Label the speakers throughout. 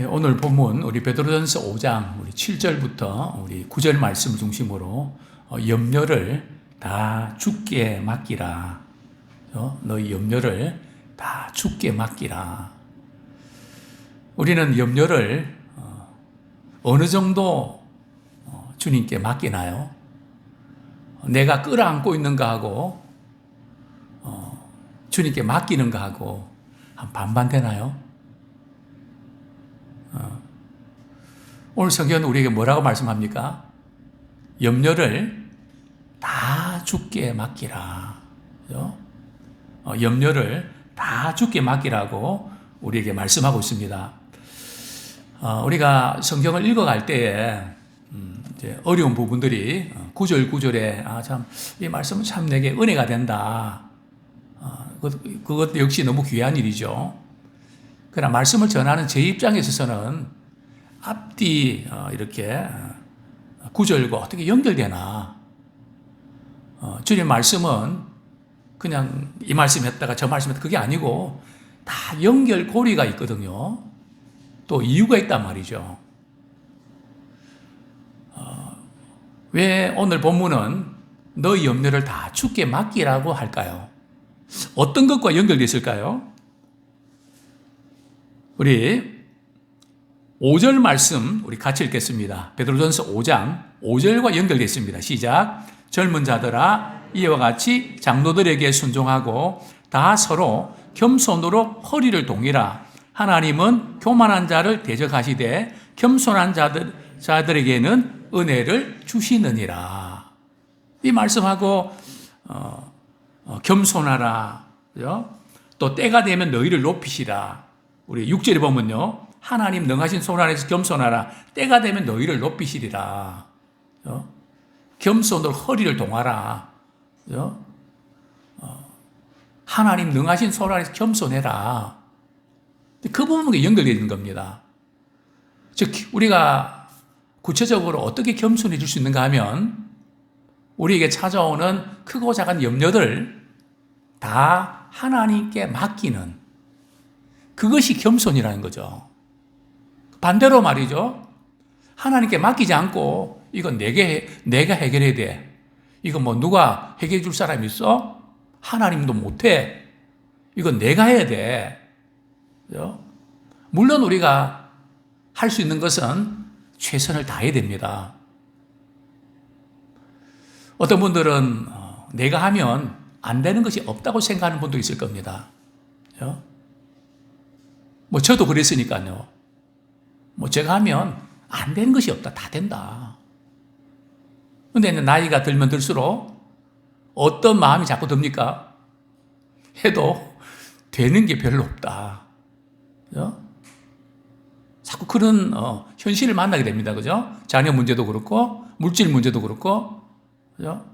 Speaker 1: 오늘 본문 우리 베드로전서 5장 우리 7절부터 우리 9절 말씀 중심으로 염려를 다 주께 맡기라. 너희 염려를 다 주께 맡기라. 우리는 염려를 어느 정도 주님께 맡기나요? 내가 끌어안고 있는가 하고 주님께 맡기는가 하고 한 반반 되나요? 오늘 성경은 우리에게 뭐라고 말씀합니까? 염려를 다 주께 맡기라. 염려를 다 주께 맡기라고 우리에게 말씀하고 있습니다. 우리가 성경을 읽어갈 때에 이제 어려운 부분들이 구절구절에 참 이 말씀은 참 내게 은혜가 된다. 그것 역시 너무 귀한 일이죠. 그러나 말씀을 전하는 제 입장에 있어서는 앞뒤 이렇게 구절과 어떻게 연결되나. 주님 말씀은 그냥 이 말씀 했다가 저 말씀 했다가 그게 아니고 다 연결고리가 있거든요. 또 이유가 있단 말이죠. 왜 오늘 본문은 너희 염려를 다 주께 맡기라고 할까요? 어떤 것과 연결되어 있을까요? 우리 5절 말씀 우리 같이 읽겠습니다. 베드로전서 5장 5절과 연결되어 있습니다. 시작. 젊은 자들아 이와 같이 장로들에게 순종하고 다 서로 겸손으로 허리를 동이라. 하나님은 교만한 자를 대적하시되 겸손한 자들에게는 은혜를 주시느니라. 이 말씀하고 겸손하라. 또 때가 되면 너희를 높이시라. 우리 6절에 보면요. 하나님 능하신 손 안에서 겸손하라. 때가 되면 너희를 높이시리라. 겸손으로 허리를 동하라. 하나님 능하신 손 안에서 겸손해라. 그 부분에 연결되어 있는 겁니다. 즉 우리가 구체적으로 어떻게 겸손해질 수 있는가 하면 우리에게 찾아오는 크고 작은 염려들 다 하나님께 맡기는 그것이 겸손이라는 거죠. 반대로 말이죠. 하나님께 맡기지 않고 이건 내가 해결해야 돼. 이건 뭐 누가 해결해 줄 사람이 있어? 하나님도 못해. 이건 내가 해야 돼. 물론 우리가 할 수 있는 것은 최선을 다해야 됩니다. 어떤 분들은 내가 하면 안 되는 것이 없다고 생각하는 분도 있을 겁니다. 뭐 저도 그랬으니까요. 뭐 제가 하면 안 되는 것이 없다. 다 된다. 근데 나이가 들면 들수록 어떤 마음이 자꾸 듭니까? 해도 되는 게 별로 없다. 자꾸 그런 현실을 만나게 됩니다. 그죠? 자녀 문제도 그렇고 물질 문제도 그렇고 그죠?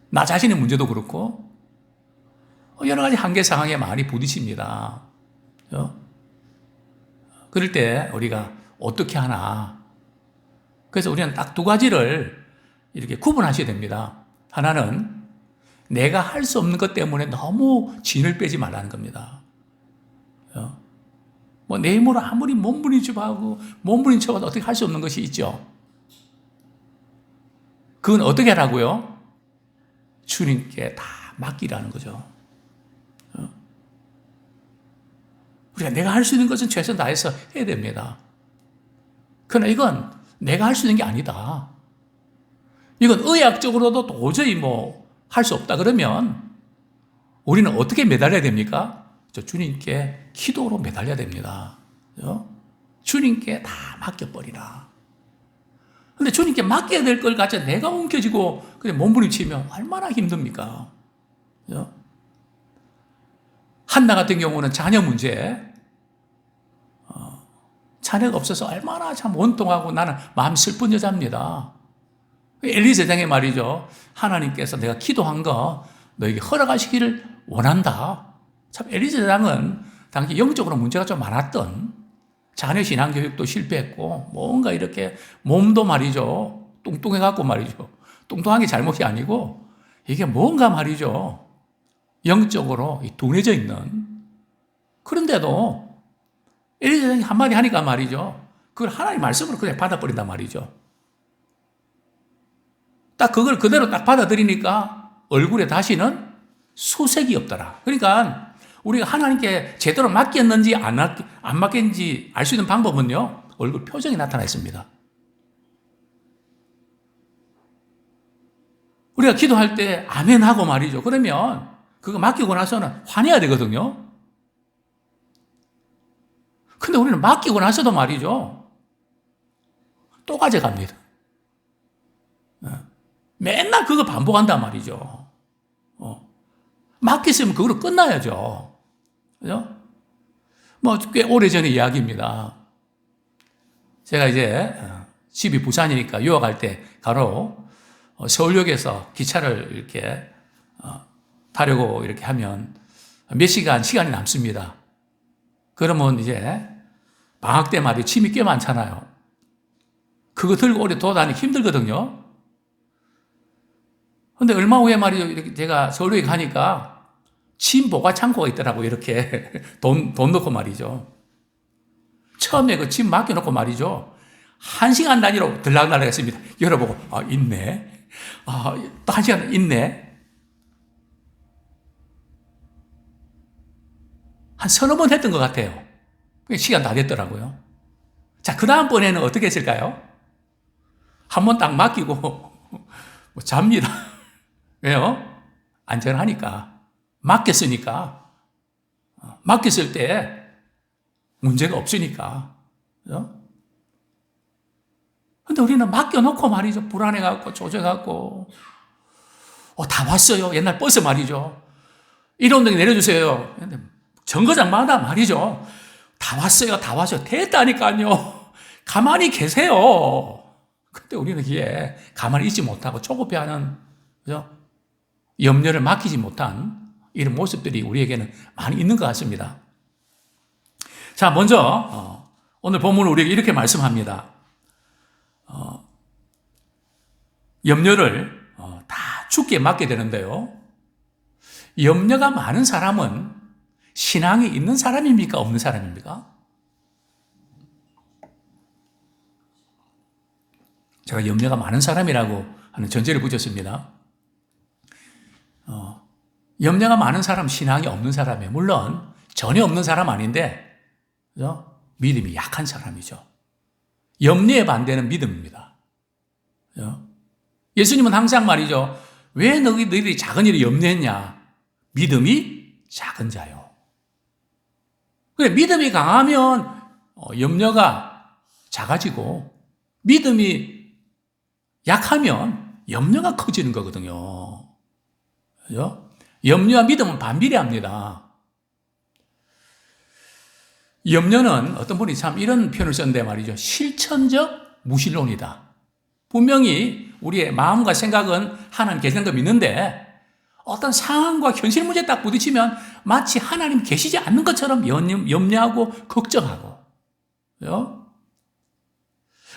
Speaker 1: 나 자신의 문제도 그렇고 여러 가지 한계 상황에 많이 부딪힙니다. 그죠? 그럴 때 우리가 어떻게 하나. 그래서 우리는 딱 두 가지를 이렇게 구분하셔야 됩니다. 하나는 내가 할 수 없는 것 때문에 너무 진을 빼지 말라는 겁니다. 뭐 내 힘으로 아무리 몸부림쳐봐도 어떻게 할 수 없는 것이 있죠. 그건 어떻게 하라고요? 주님께 다 맡기라는 거죠. 우리가 내가 할 수 있는 것은 최선 다해서 해야 됩니다. 그러나 이건 내가 할 수 있는 게 아니다. 이건 의학적으로도 도저히 할 수 없다 그러면 우리는 어떻게 매달려야 됩니까? 주님께 기도로 매달려야 됩니다. 주님께 다 맡겨버리라. 근데 주님께 맡겨야 될 걸 가지고 내가 움켜쥐고 그냥 몸부림치면 얼마나 힘듭니까? 한나 같은 경우는 자녀 문제, 자녀가 없어서 얼마나 참 원통하고 나는 마음 슬픈 여자입니다. 엘리 제장의 말이죠. 하나님께서 내가 기도한 거 너에게 허락하시기를 원한다. 참 엘리 제장은 당시 영적으로 문제가 좀 많았던 자녀 신앙교육도 실패했고 뭔가 이렇게 몸도 말이죠. 뚱뚱해갖고 말이죠. 뚱뚱한 게 잘못이 아니고 이게 뭔가 말이죠. 영적으로 둔해져 있는 그런데도 이렇게 한마디 하니까 말이죠. 그걸 하나님 말씀으로 그냥 받아버린단 말이죠. 딱 그걸 그대로 딱 받아들이니까 얼굴에 다시는 수색이 없더라. 그러니까 우리가 하나님께 제대로 맡겼는지 안 맡겼는지 알 수 있는 방법은요, 얼굴 표정이 나타나 있습니다. 우리가 기도할 때 아멘 하고 말이죠. 그러면 그거 맡기고 나서는 화내야 되거든요. 근데 우리는 맡기고 나서도 말이죠, 또 가져갑니다. 맨날 그거 반복한단 말이죠. 맡겼으면 그걸로 끝나야죠. 그죠? 뭐, 꽤 오래 전의 이야기입니다. 제가 이제 집이 부산이니까 유학할 때 가로 서울역에서 기차를 이렇게 타려고 이렇게 하면 몇 시간이 남습니다. 그러면 이제 방학 때 말이에요. 짐이 꽤 많잖아요. 그거 들고 오래 돌아다니기 힘들거든요. 근데 얼마 후에 말이죠. 이렇게 제가 서울역에 가니까 짐 보관 창고가 있더라고요. 이렇게 돈 넣고 말이죠. 처음에 그 짐 맡겨놓고 말이죠. 1시간 단위로 들락날락 했습니다. 열어보고, 있네. 또 1시간 있네. 한 서너 번 했던 것 같아요. 시간 다 됐더라고요. 자, 그 다음번에는 어떻게 했을까요? 한 번 딱 맡기고, 뭐 잡니다. 왜요? 안전하니까. 맡겼으니까. 맡겼을 때 문제가 없으니까. 그죠? 근데 우리는 맡겨놓고 말이죠. 불안해갖고, 조져갖고. 다 왔어요. 옛날 버스 말이죠. 1호등에 내려주세요. 근데 정거장마다 말이죠. 다 왔어요. 다 왔어요. 됐다니까요. 가만히 계세요. 근데 우리는 이게 가만히 있지 못하고 초급해하는, 그죠? 염려를 맡기지 못한 이런 모습들이 우리에게는 많이 있는 것 같습니다. 자, 먼저 오늘 본문은 우리에게 이렇게 말씀합니다. 염려를 다 주께 맡게 되는데요. 염려가 많은 사람은 신앙이 있는 사람입니까? 없는 사람입니까? 제가 염려가 많은 사람이라고 하는 전제를 붙였습니다. 염려가 많은 사람, 신앙이 없는 사람이에요. 물론 전혀 없는 사람 아닌데, 그죠? 믿음이 약한 사람이죠. 염려의 반대는 믿음입니다. 그죠? 예수님은 항상 말이죠. 왜 너희들이 작은 일을 염려했냐? 믿음이 작은 자요. 그래, 믿음이 강하면 염려가 작아지고, 믿음이 약하면 염려가 커지는 거거든요. 그죠? 염려와 믿음은 반비례합니다. 염려는 어떤 분이 참 이런 표현을 썼는데 말이죠. 실천적 무신론이다. 분명히 우리의 마음과 생각은 하나님 계시는 거 믿는데 어떤 상황과 현실 문제에 딱 부딪히면 마치 하나님 계시지 않는 것처럼 염려하고 걱정하고. 그죠?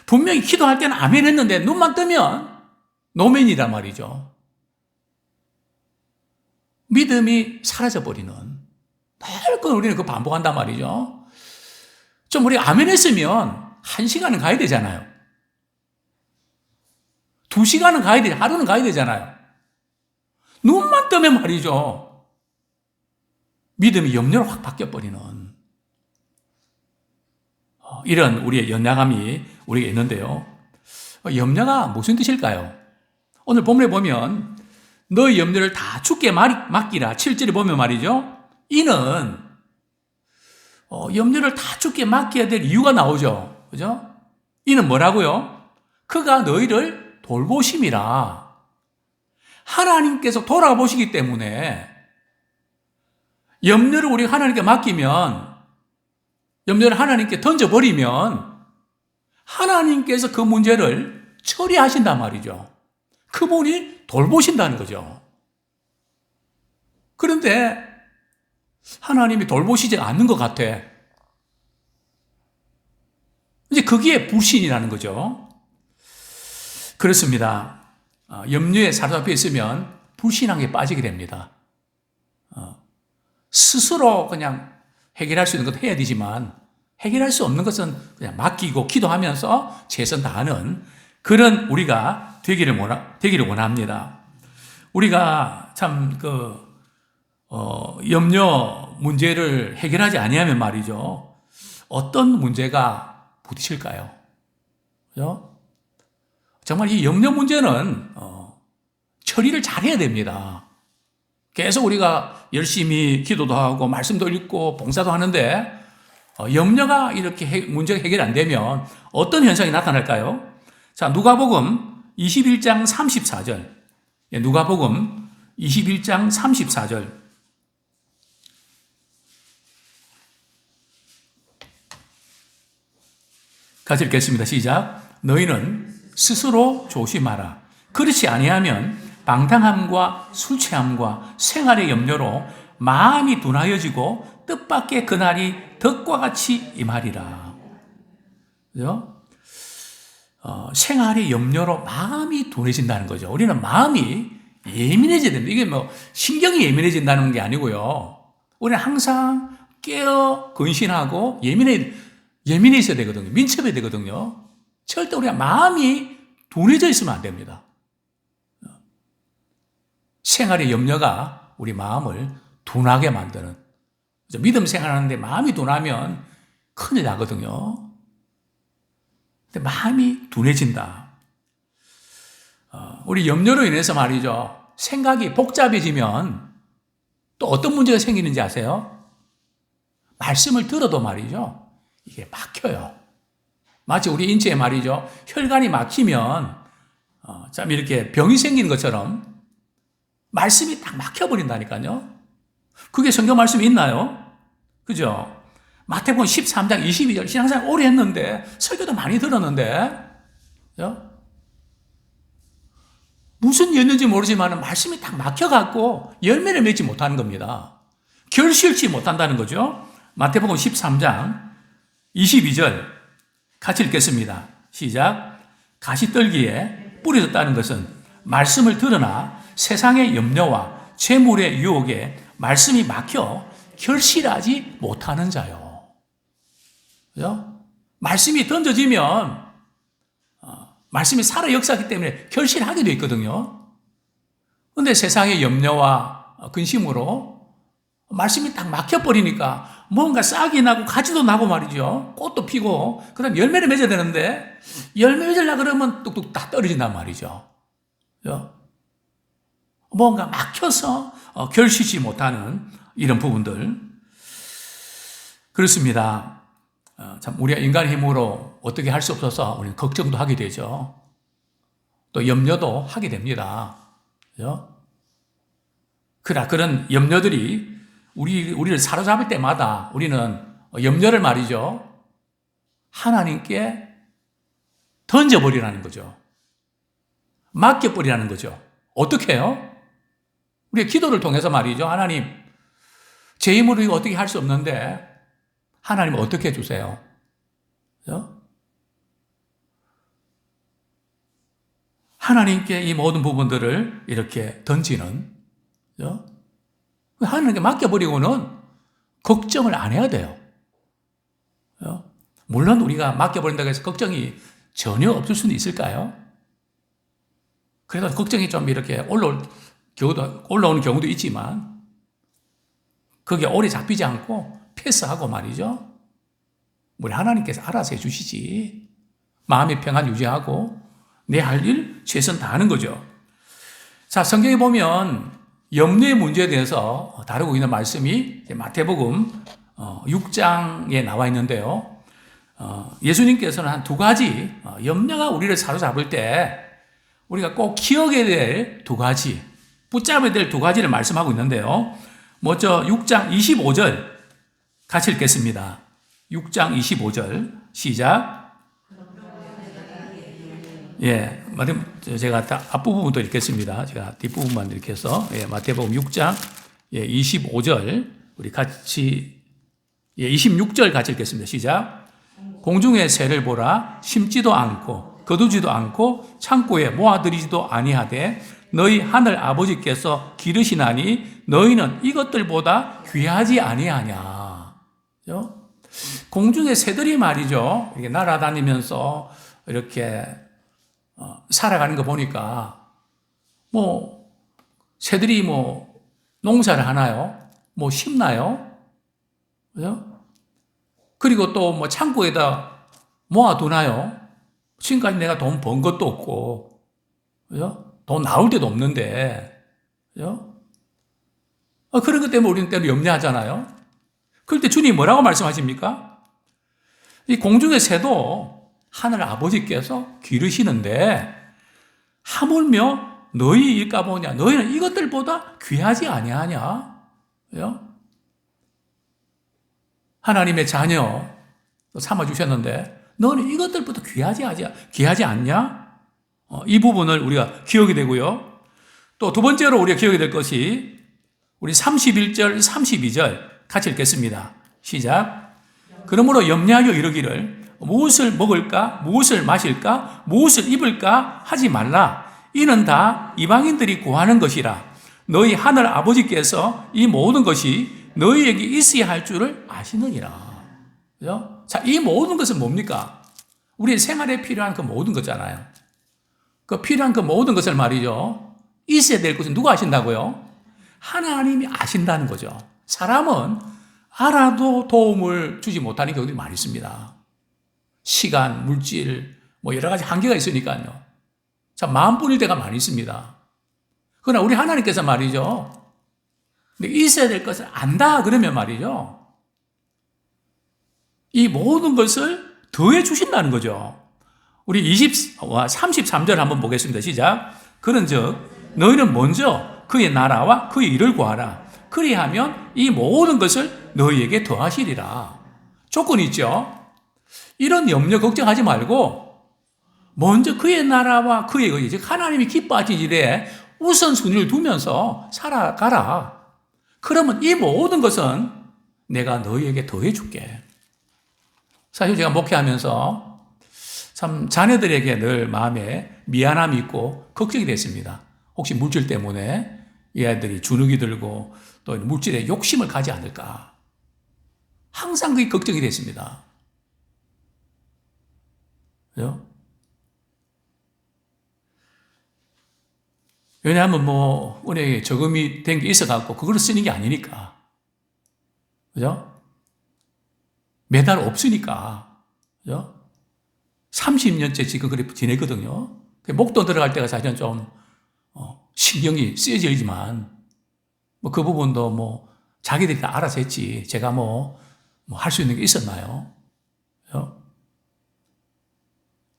Speaker 1: 분명히 기도할 때는 아멘 했는데 눈만 뜨면 노멘이란 말이죠. 믿음이 사라져버리는. 늘 우리는 그 반복한단 말이죠. 좀 우리가 아멘 했으면 1시간은 가야 되잖아요. 2시간은 가야 되잖아요. 하루는 가야 되잖아요. 눈만 뜨면 말이죠. 믿음이 염려로 확 바뀌어버리는 이런 우리의 연약함이 우리에게 있는데요. 염려가 무슨 뜻일까요? 오늘 본문에 보면 너의 염려를 다 주께 맡기라. 7절에 보면 말이죠. 이는 염려를 다 주께 맡겨야 될 이유가 나오죠. 그죠? 이는 뭐라고요? 그가 너희를 돌보심이라. 하나님께서 돌아보시기 때문에 염려를 우리가 하나님께 맡기면, 염려를 하나님께 던져버리면 하나님께서 그 문제를 처리하신단 말이죠. 그분이 돌보신다는 거죠. 그런데 하나님이 돌보시지 않는 것 같아. 이제 그게 불신이라는 거죠. 그렇습니다. 염려에 사로잡혀 있으면 불신앙에 빠지게 됩니다. 스스로 그냥 해결할 수 있는 것도 해야 되지만 해결할 수 없는 것은 그냥 맡기고 기도하면서 최선 다하는 그런 우리가 되기를 원합니다. 우리가 참 염려 문제를 해결하지 아니하면 말이죠. 어떤 문제가 부딪힐까요? 그죠? 정말 이 염려 문제는 처리를 잘해야 됩니다. 계속 우리가 열심히 기도도 하고 말씀도 읽고 봉사도 하는데 염려가 이렇게 문제가 해결 안 되면 어떤 현상이 나타날까요? 자, 누가복음 21장 34절. 누가복음 21장 34절. 같이 읽겠습니다. 시작. 너희는 스스로 조심하라. 그렇지 아니하면 방탕함과 술 취함과 생활의 염려로 마음이 둔하여지고 뜻밖의 그날이 덕과 같이 임하리라. 그죠? 생활의 염려로 마음이 둔해진다는 거죠. 우리는 마음이 예민해져야 됩니다. 이게 신경이 예민해진다는 게 아니고요. 우리는 항상 깨어 근신하고 예민해 있어야 되거든요. 민첩해야 되거든요. 절대 우리가 마음이 둔해져 있으면 안 됩니다. 생활의 염려가 우리 마음을 둔하게 만드는, 믿음 생활하는데 마음이 둔하면 큰일 나거든요. 근데 마음이 둔해진다. 우리 염려로 인해서 말이죠. 생각이 복잡해지면 또 어떤 문제가 생기는지 아세요? 말씀을 들어도 말이죠. 이게 막혀요. 마치 우리 인체에 말이죠. 혈관이 막히면 참 이렇게 병이 생기는 것처럼 말씀이 딱 막혀버린다니까요. 그게 성경 말씀이 있나요? 그죠? 마태복음 13장 22절 신앙생활 오래 했는데 설교도 많이 들었는데 그죠? 무슨 예였는지 모르지만 말씀이 딱 막혀갖고 열매를 맺지 못하는 겁니다. 결실치 못한다는 거죠. 마태복음 13장 22절 같이 읽겠습니다. 시작. 가시떨기에 뿌려졌다는 것은 말씀을 들으나 세상의 염려와 재물의 유혹에 말씀이 막혀 결실하지 못하는 자요. 그죠? 말씀이 던져지면 말씀이 살아 역사하기 때문에 결실하게 되어 있거든요. 그런데 세상의 염려와 근심으로 말씀이 딱 막혀버리니까 뭔가 싹이 나고 가지도 나고 말이죠. 꽃도 피고 그 다음 열매를 맺어야 되는데 열매 맺으려고 그러면 뚝뚝 다 떨어진단 말이죠. 그죠? 뭔가 막혀서 결실치 못하는 이런 부분들. 그렇습니다. 참 우리가 인간의 힘으로 어떻게 할 수 없어서 우리는 걱정도 하게 되죠. 또 염려도 하게 됩니다. 그죠? 그러나 그런 염려들이 우리를 사로잡을 때마다 우리는 염려를 말이죠. 하나님께 던져버리라는 거죠. 맡겨버리라는 거죠. 어떻게 해요? 우리의 기도를 통해서 말이죠. 하나님, 제 힘으로 이거 어떻게 할 수 없는데 하나님 어떻게 해주세요? 그죠? 하나님께 이 모든 부분들을 이렇게 던지는, 그죠? 하나님께 맡겨버리고는 걱정을 안 해야 돼요. 그죠? 물론 우리가 맡겨버린다고 해서 걱정이 전혀 없을 수는 있을까요? 그래도 걱정이 좀 이렇게 올라오는 경우도 있지만, 그게 오래 잡히지 않고 패스하고 말이죠. 우리 하나님께서 알아서 해주시지. 마음의 평안 유지하고 내 할 일 최선 다하는 거죠. 자, 성경에 보면 염려의 문제에 대해서 다루고 있는 말씀이 마태복음 6장에 나와 있는데요. 예수님께서는 한 두 가지 염려가 우리를 사로잡을 때 우리가 꼭 기억해야 될 두 가지, 붙잡아야 될 두 가지를 말씀하고 있는데요. 먼저 6장 25절 같이 읽겠습니다. 6장 25절 시작. 예, 제가 앞부분도 읽겠습니다. 제가 뒷부분만 이렇게 해서 마태복음 6장 25절 우리 같이 26절 같이 읽겠습니다. 시작. 공중의 새를 보라. 심지도 않고 거두지도 않고 창고에 모아들이지도 아니하되 너희 하늘 아버지께서 기르시나니 너희는 이것들보다 귀하지 아니하냐. 그죠? 공중의 새들이 말이죠. 이렇게 날아다니면서 이렇게 살아가는 거 보니까 뭐 새들이 뭐 농사를 하나요? 뭐 심나요? 그죠? 그리고 또 뭐 창고에다 모아두나요? 지금까지 내가 돈 번 것도 없고, 그죠? 돈 나올 때도 없는데, 그죠? 그런 것 때문에 우리는 때로 염려하잖아요. 그럴 때 주님이 뭐라고 말씀하십니까? 이 공중의 새도 하늘 아버지께서 기르시는데 하물며 너희 일까 보냐? 너희는 이것들보다 귀하지 아니하냐? 그죠? 하나님의 자녀 삼아주셨는데 너는 이것들보다 귀하지 않냐? 이 부분을 우리가 기억이 되고요. 또 두 번째로 우리가 기억이 될 것이 우리 31절, 32절 같이 읽겠습니다. 시작. 그러므로 염려하여 이르기를 무엇을 먹을까, 무엇을 마실까, 무엇을 입을까 하지 말라. 이는 다 이방인들이 구하는 것이라. 너희 하늘 아버지께서 이 모든 것이 너희에게 있어야 할 줄을 아시느니라. 그죠? 자, 이 모든 것은 뭡니까? 우리 생활에 필요한 그 모든 거잖아요. 그 필요한 그 모든 것을 말이죠. 있어야 될 것은 누가 아신다고요? 하나님이 아신다는 거죠. 사람은 알아도 도움을 주지 못하는 경우들이 많이 있습니다. 시간, 물질, 뭐 여러 가지 한계가 있으니까요. 자, 마음뿐일 때가 많이 있습니다. 그러나 우리 하나님께서 말이죠. 있어야 될 것을 안다 그러면 말이죠. 이 모든 것을 더해 주신다는 거죠. 우리 33절 한번 보겠습니다. 시작. 그런즉 너희는 먼저 그의 나라와 그의 일을 구하라. 그리하면 이 모든 것을 너희에게 더하시리라. 조건이 있죠. 이런 염려 걱정하지 말고 먼저 그의 나라와 그의 의, 즉 하나님이 기뻐하신 일에 우선순위를 두면서 살아가라. 그러면 이 모든 것은 내가 너희에게 더해 줄게. 사실 제가 목회하면서 참 자녀들에게 늘 마음에 미안함이 있고 걱정이 됐습니다. 혹시 물질 때문에 이 아이들이 주눅이 들고 또 물질에 욕심을 가지 않을까. 항상 그게 걱정이 됐습니다. 그죠? 왜냐하면 뭐 은행에 저금이 된 게 있어갖고 그걸 쓰는 게 아니니까. 그죠? 매달 없으니까. 그죠? 30년째 지금 그렇게 지내거든요. 목돈 들어갈 때가 사실은 좀 신경이 쓰여지지만 뭐 그 부분도 뭐 자기들이 다 알아서 했지. 제가 뭐 할 수 있는 게 있었나요? 그죠?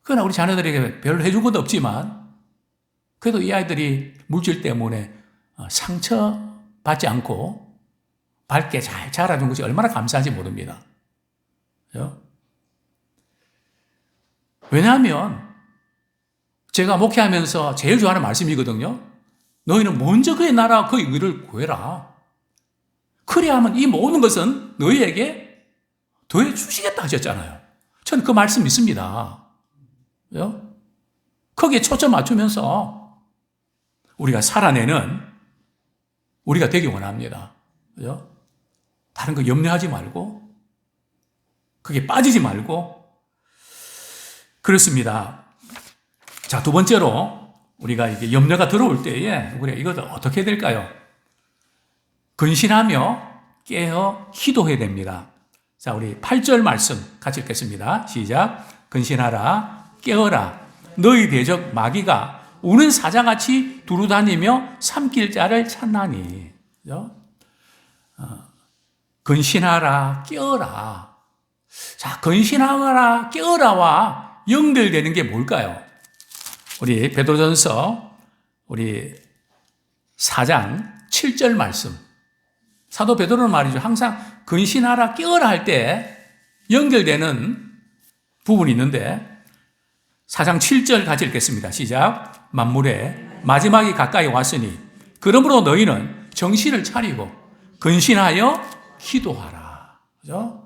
Speaker 1: 그러나 우리 자녀들에게 별로 해준 것도 없지만 그래도 이 아이들이 물질 때문에 상처받지 않고 밝게 잘 자라준 것이 얼마나 감사한지 모릅니다. 그죠? 왜냐하면 제가 목회하면서 제일 좋아하는 말씀이거든요. 너희는 먼저 그의 나라와 그의 의를 구해라. 그래야만 이 모든 것은 너희에게 더해 주시겠다 하셨잖아요. 저는 그 말씀 믿습니다. 그죠? 거기에 초점 맞추면서 우리가 살아내는 우리가 되기 원합니다. 그죠? 다른 거 염려하지 말고 그게 빠지지 말고 그렇습니다. 자, 두 번째로 우리가 이게 염려가 들어올 때에 우리가 이것을 어떻게 해야 될까요? 근신하며 깨어 기도해야 됩니다. 자, 우리 8절 말씀 같이 읽겠습니다. 시작. 근신하라, 깨어라. 너희 대적 마귀가 우는 사자같이 두루다니며 삼킬 자를 찾나니. 그죠? 근신하라, 깨어라. 자, 근신하라, 깨어라와 연결되는 게 뭘까요? 우리 베드로전서 우리 4장 7절 말씀. 사도 베드로는 말이죠. 항상 근신하라, 깨어라 할 때 연결되는 부분이 있는데 4장 7절 같이 읽겠습니다. 시작. 만물의 마지막이 가까이 왔으니 그러므로 너희는 정신을 차리고 근신하여 기도하라. 그죠?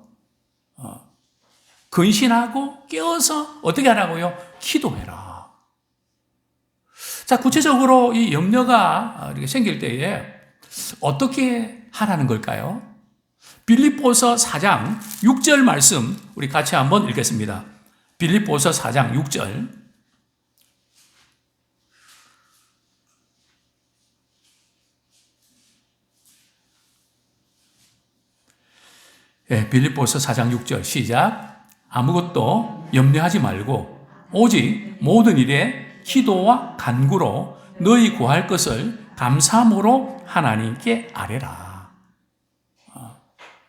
Speaker 1: 근신하고 깨어서 어떻게 하라고요? 기도해라. 자, 구체적으로 이 염려가 이렇게 생길 때에 어떻게 하라는 걸까요? 빌립보서 4장 6절 말씀 우리 같이 한번 읽겠습니다. 빌립보서 4장 6절. 빌립보서 4장 6절 시작. 아무것도 염려하지 말고 오직 모든 일에 기도와 간구로 너희 구할 것을 감사함으로 하나님께 아뢰라.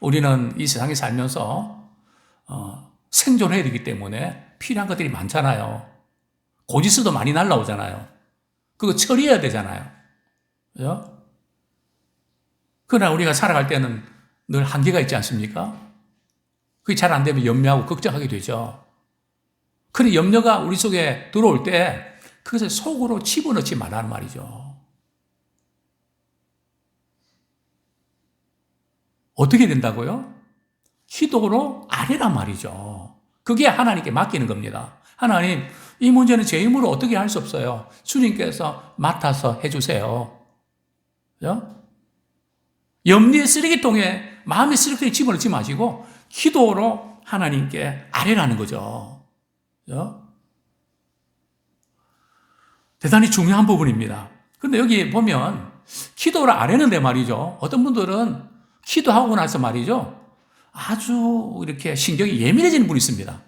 Speaker 1: 우리는 이 세상에 살면서 생존해야 되기 때문에 필요한 것들이 많잖아요. 고지서도 많이 날라오잖아요. 그거 처리해야 되잖아요. 그죠? 그러나 우리가 살아갈 때는 늘 한계가 있지 않습니까? 그게 잘 안 되면 염려하고 걱정하게 되죠. 그런 염려가 우리 속에 들어올 때 그것을 속으로 집어넣지 말라는 말이죠. 어떻게 된다고요? 기도로 아뢰란 말이죠. 그게 하나님께 맡기는 겁니다. 하나님, 이 문제는 제 힘으로 어떻게 할 수 없어요. 주님께서 맡아서 해주세요. 그죠? 염려의 쓰레기통에 마음의 쓰레기통에 집어넣지 마시고 기도로 하나님께 아뢰라는 거죠. 그죠? 대단히 중요한 부분입니다. 그런데 여기 보면 기도를 아뢰는데 말이죠. 어떤 분들은 기도하고 나서 말이죠. 아주 이렇게 신경이 예민해지는 분이 있습니다.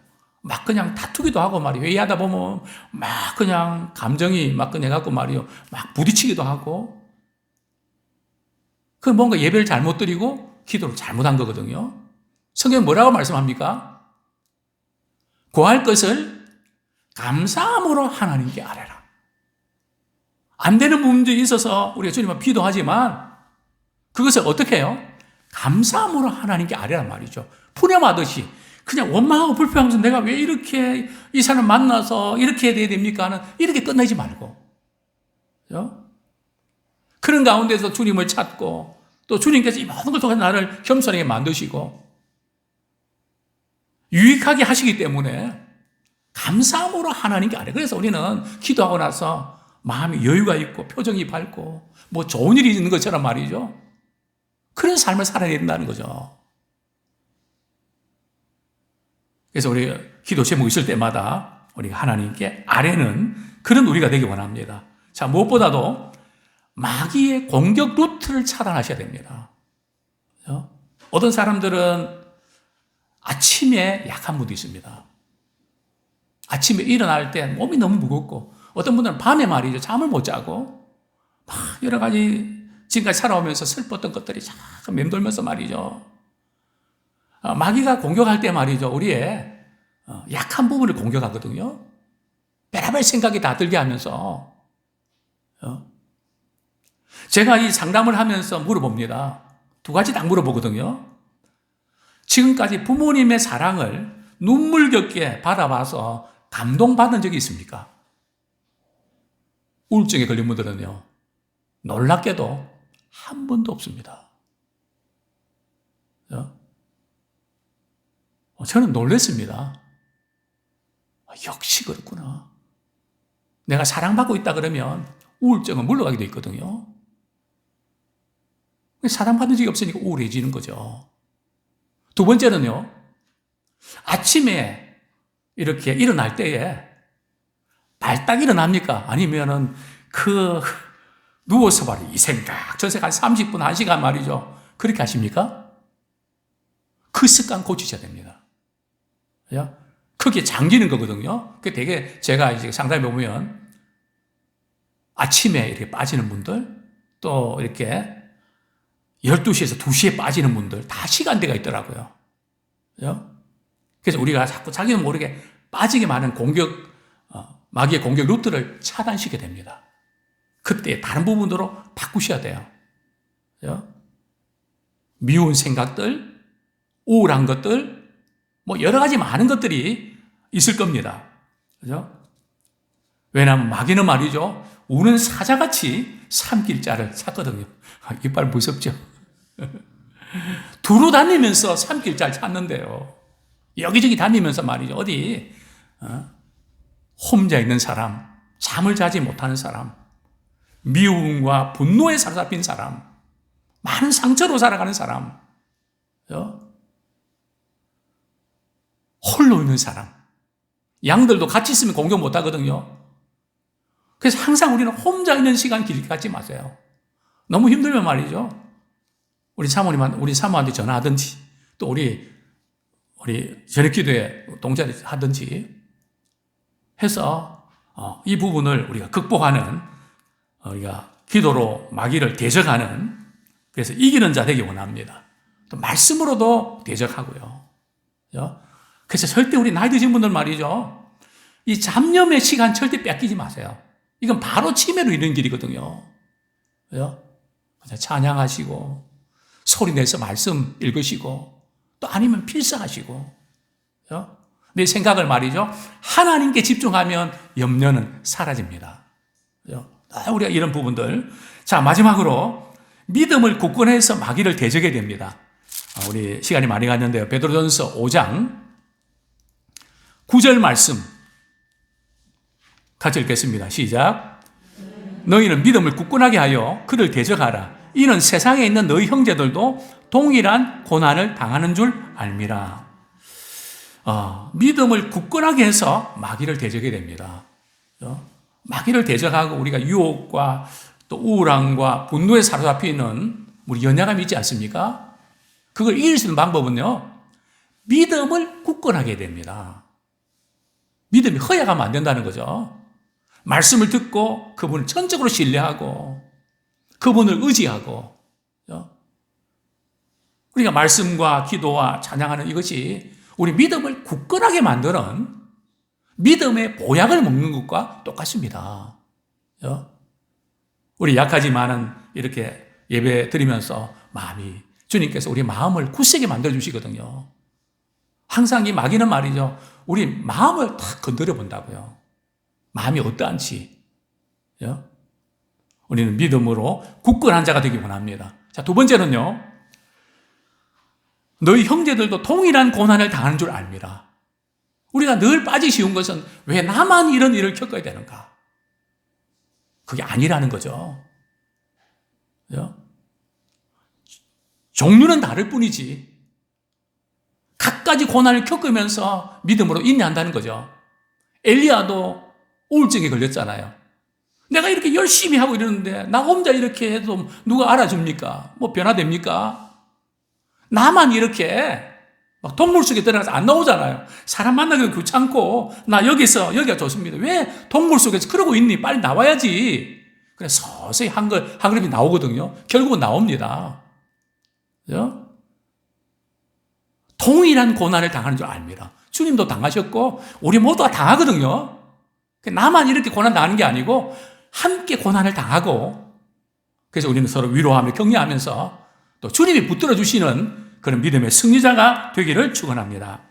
Speaker 1: 막 그냥 다투기도 하고 말이에요. 회의하다 보면 막 그냥 감정이 막 꺼내갖고 말이요. 막 부딪히기도 하고. 그 뭔가 예배를 잘못 드리고 기도를 잘못한 거거든요. 성경이 뭐라고 말씀합니까? 구할 것을 감사함으로 하나님께 아뢰라. 안 되는 문제에 있어서 우리가 주님 앞에 기도하지만 그것을 어떻게 해요? 감사함으로 하나님께 아뢰란 말이죠. 푸념하듯이 그냥 원망하고 불평하면서 내가 왜 이렇게 이 사람 만나서 이렇게 해야 됩니까? 하는 이렇게 끝내지 말고. 그죠? 그런 가운데서 주님을 찾고 또 주님께서 이 모든 걸 통해 나를 겸손하게 만드시고 유익하게 하시기 때문에 감사함으로 하나님께 아뢰. 그래서 우리는 기도하고 나서 마음이 여유가 있고 표정이 밝고 뭐 좋은 일이 있는 것처럼 말이죠. 그런 삶을 살아야 된다는 거죠. 그래서 우리 기도 제목 있을 때마다 우리가 하나님께 아뢰는 그런 우리가 되기 원합니다. 자, 무엇보다도 마귀의 공격 루트를 차단하셔야 됩니다. 그렇죠? 어떤 사람들은 아침에 약한 분도 있습니다. 아침에 일어날 때 몸이 너무 무겁고 어떤 분들은 밤에 말이죠. 잠을 못 자고 막 여러 가지 지금까지 살아오면서 슬펐던 것들이 자꾸 맴돌면서 말이죠. 마귀가 공격할 때 말이죠. 우리의 약한 부분을 공격하거든요. 별의별 생각이 다 들게 하면서. 제가 이 상담을 하면서 물어봅니다. 두 가지 딱 물어보거든요. 지금까지 부모님의 사랑을 눈물겹게 받아봐서 감동받은 적이 있습니까? 우울증에 걸린 분들은요. 놀랍게도 한 번도 없습니다. 저는 놀랐습니다. 역시 그렇구나. 내가 사랑받고 있다 그러면 우울증은 물러가게 돼 있거든요. 사랑받는 적이 없으니까 우울해지는 거죠. 두 번째는요. 아침에 이렇게 일어날 때에 발딱 일어납니까? 아니면은 누워서 말이에요. 이 생각, 저 생각, 30분, 1시간 말이죠. 그렇게 하십니까? 그 습관 고치셔야 됩니다. 그게 잠기는 거거든요. 그 되게 제가 이제 상담해 보면 아침에 이렇게 빠지는 분들, 또 이렇게 12시에서 2시에 빠지는 분들 다 시간대가 있더라고요. 그래서 우리가 자꾸 자기는 모르게 빠지게 많은 마귀의 공격 루트를 차단시켜야 됩니다. 그때 다른 부분으로 바꾸셔야 돼요. 미운 생각들, 우울한 것들, 뭐 여러 가지 많은 것들이 있을 겁니다. 그죠? 왜냐하면 마귀는 말이죠. 우는 사자같이 삼킬 자를 찾거든요. 이빨 무섭죠? 두루 다니면서 삼킬 자를 찾는데요. 여기저기 다니면서 말이죠. 어디 혼자 있는 사람, 잠을 자지 못하는 사람, 미움과 분노에 사로잡힌 사람, 많은 상처로 살아가는 사람, 홀로 있는 사람. 양들도 같이 있으면 공격 못 하거든요. 그래서 항상 우리는 혼자 있는 시간 길게 갖지 마세요. 너무 힘들면 말이죠. 우리 사모한테 전화하든지, 또 우리 저녁기도에 동자를 하든지 해서 이 부분을 우리가 극복하는, 우리가 기도로 마귀를 대적하는, 그래서 이기는 자 되기 원합니다. 또 말씀으로도 대적하고요. 그래서 절대 우리 나이 드신 분들 말이죠. 이 잡념의 시간 절대 뺏기지 마세요. 이건 바로 치매로 이르는 길이거든요. 찬양하시고, 소리 내서 말씀 읽으시고, 또 아니면 필사하시고, 내 생각을 말이죠. 하나님께 집중하면 염려는 사라집니다. 우리가 이런 부분들. 자, 마지막으로 믿음을 굳건해서 마귀를 대적해야 됩니다. 우리 시간이 많이 갔는데요. 베드로전서 5장 9절 말씀 같이 읽겠습니다. 시작. 너희는 믿음을 굳건하게 하여 그를 대적하라. 이는 세상에 있는 너희 형제들도 동일한 고난을 당하는 줄 알미라. 믿음을 굳건하게 해서 마귀를 대적해야 됩니다. 마귀를 대적하고 우리가 유혹과 또 우울함과 분노에 사로잡혀 있는 우리 연약함이 있지 않습니까? 그걸 이길 수 있는 방법은요, 믿음을 굳건하게 해야 됩니다. 믿음이 허약하면 안 된다는 거죠. 말씀을 듣고 그분을 전적으로 신뢰하고 그분을 의지하고, 우리가 말씀과 기도와 찬양하는 이것이 우리 믿음을 굳건하게 만드는 믿음의 보약을 먹는 것과 똑같습니다. 우리 약하지만은 이렇게 예배 드리면서 주님께서 우리 마음을 굳세게 만들어주시거든요. 항상 이 마귀는 말이죠. 우리 마음을 탁 건드려 본다고요. 마음이 어떠한지. 우리는 믿음으로 굳건한 자가 되기 원합니다. 자, 두 번째는요. 너희 형제들도 동일한 고난을 당하는 줄 알미라. 우리가 늘 빠지기 쉬운 것은 왜 나만 이런 일을 겪어야 되는가? 그게 아니라는 거죠. 종류는 다를 뿐이지 갖가지 고난을 겪으면서 믿음으로 인내한다는 거죠. 엘리야도 우울증에 걸렸잖아요. 내가 이렇게 열심히 하고 이러는데 나 혼자 이렇게 해도 누가 알아줍니까? 뭐 변화됩니까? 나만 이렇게 막 동물 속에 들어가서 안 나오잖아요. 사람 만나기도 귀찮고 나 여기가 좋습니다. 왜 동물 속에서 그러고 있니? 빨리 나와야지. 그래 서서히 한 그릇이 나오거든요. 결국은 나옵니다. 동일한 고난을 당하는 줄 압니다. 주님도 당하셨고 우리 모두가 당하거든요. 나만 이렇게 고난 당하는 게 아니고 함께 고난을 당하고, 그래서 우리는 서로 위로하며 격려하면서 또 주님이 붙들어 주시는 그런 믿음의 승리자가 되기를 축원합니다.